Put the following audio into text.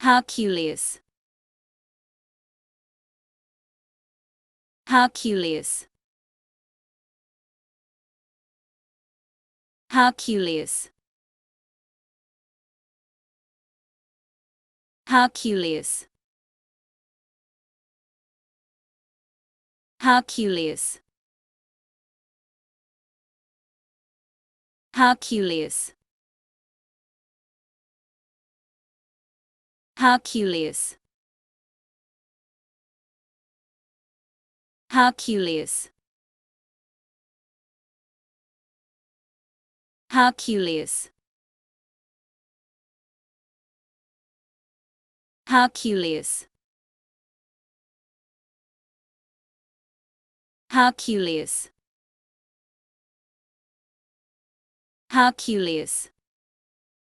Herculius, Herculius, Herculius, Herculius, Herculius, Herculius, Herculius, Herculius, Herculius, Herculius, Herculius, Herculius,